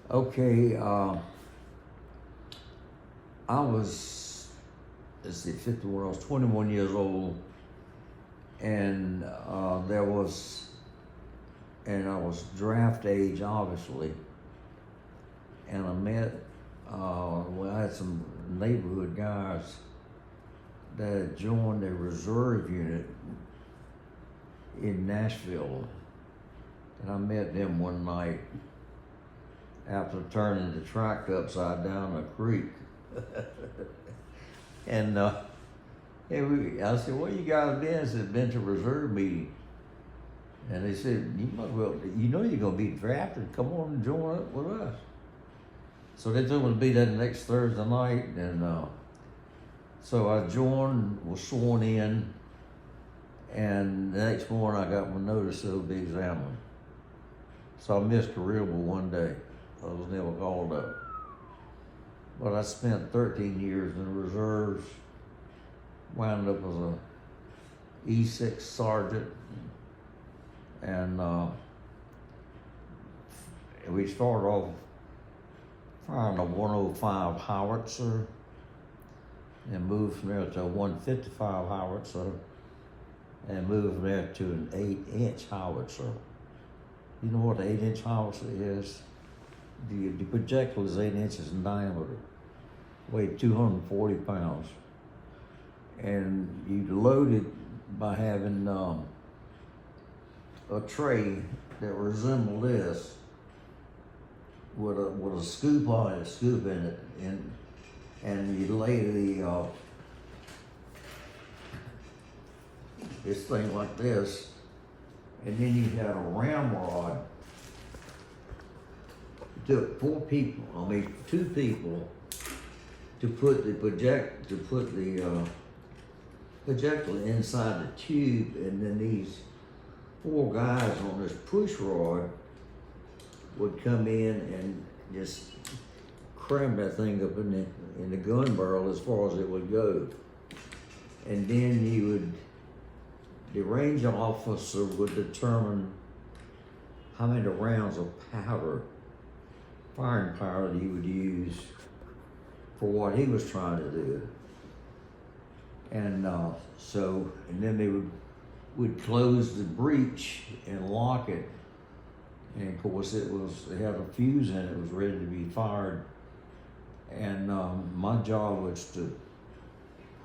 Okay, I was, let's see, 51, I was 21 years old, and and I was draft age, obviously, and I met, well, I had some neighborhood guys that had joined a reserve unit in Nashville, and I met them one night after turning the track upside down a creek. And I said, "What you guys been?" I said, "Been to reserve meeting." And they said, "You might well, you know you're gonna be drafted. Come on and join up with us." So they told me to be there the next Thursday night, and so I joined, was sworn in, and the next morning I got my notice to be examined. So I missed career ball one day. I was never called up. But I spent 13 years in the reserves, wound up as a E6 sergeant, and we started off firing a 105 howitzer and moved from there to a 155 howitzer and moved from there to an 8-inch howitzer. You know what the 8-inch howitzer is? The projectile is 8 inches in diameter, weighed 240 pounds. And you load it by having a tray that resembled this with a scoop on it, a scoop in it, and you lay this thing like this, and then you had a ramrod. It took two people to put the projectile inside the tube, and then these 4 guys on this push rod would come in and just cram that thing up in the gun barrel as far as it would go. And then the range officer would determine how many rounds of firing powder that he would use for what he was trying to do. And then they would close the breech and lock it. And of course it had a fuse in it, it was ready to be fired. And my job was to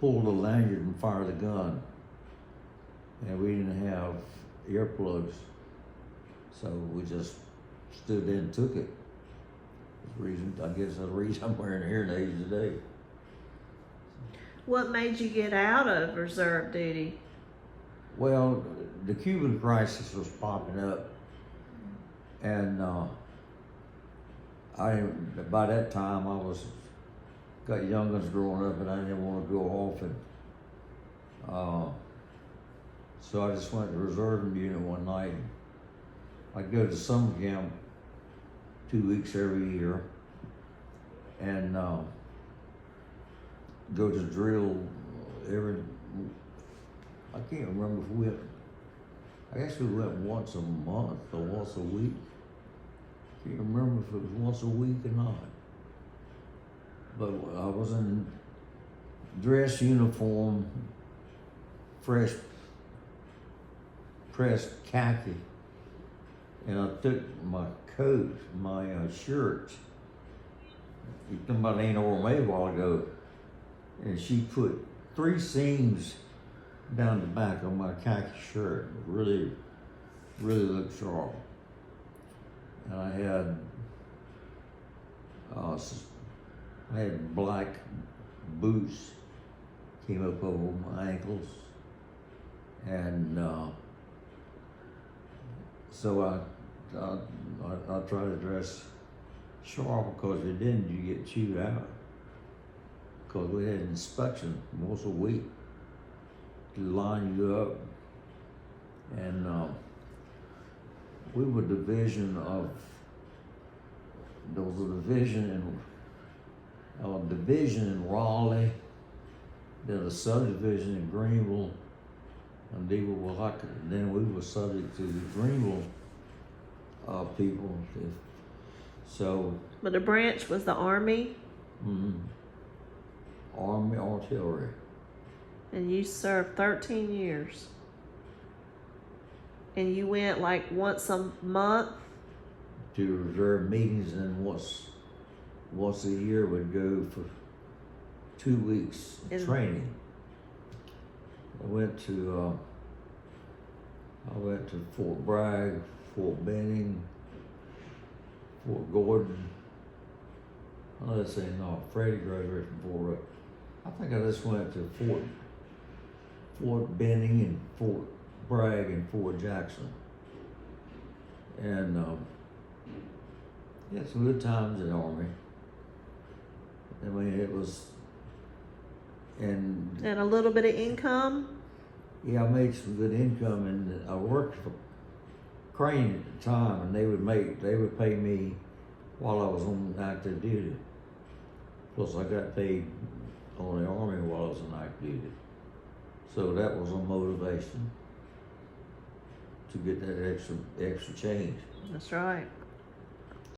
pull the lanyard and fire the gun. And we didn't have earplugs, so we just stood there and took it. I guess that's the reason I'm wearing hearing aids today. What made you get out of reserve duty? Well, the Cuban crisis was popping up, and by that time I got youngins growing up, and I didn't want to go off, and so I just went to reserve unit one night. I'd go to summer camp 2 weeks every year, and go to drill I can't remember if I guess we went once a month or once a week. Can't remember if it was once a week or not. But I was in dress uniform, fresh pressed khaki, and I took my coat, my shirt. Somebody ain't over me a while ago, and she put 3 seams down the back of my khaki shirt. It really looked sharp. And I had black boots, came up over my ankles, and so I try to dress sharp, because if you didn't, you get chewed out. Because we had an inspection once a week to line you up, and we were there was a division in Raleigh, then a subdivision in Greenville, and then we were subject to the Greenville people. So, But the branch was the Army, Army Artillery. and you served 13 years. And you went like once a month? To reserve meetings, and once a year would go for 2 weeks In- training. I went to Fort Bragg, Fort Benning, Fort Gordon. Let's say no, Freddie graduated from Fort Rupp. I think I just went to Fort Benning and Fort Bragg and Fort Jackson. And yeah, some good times in the Army. I mean, it was, and And a little bit of income? yeah, I made some good income, and I worked for Crane at the time, and they would pay me while I was on active duty. Plus, I got paid on the Army while I was on active duty. So that was a motivation to get that extra change. That's right.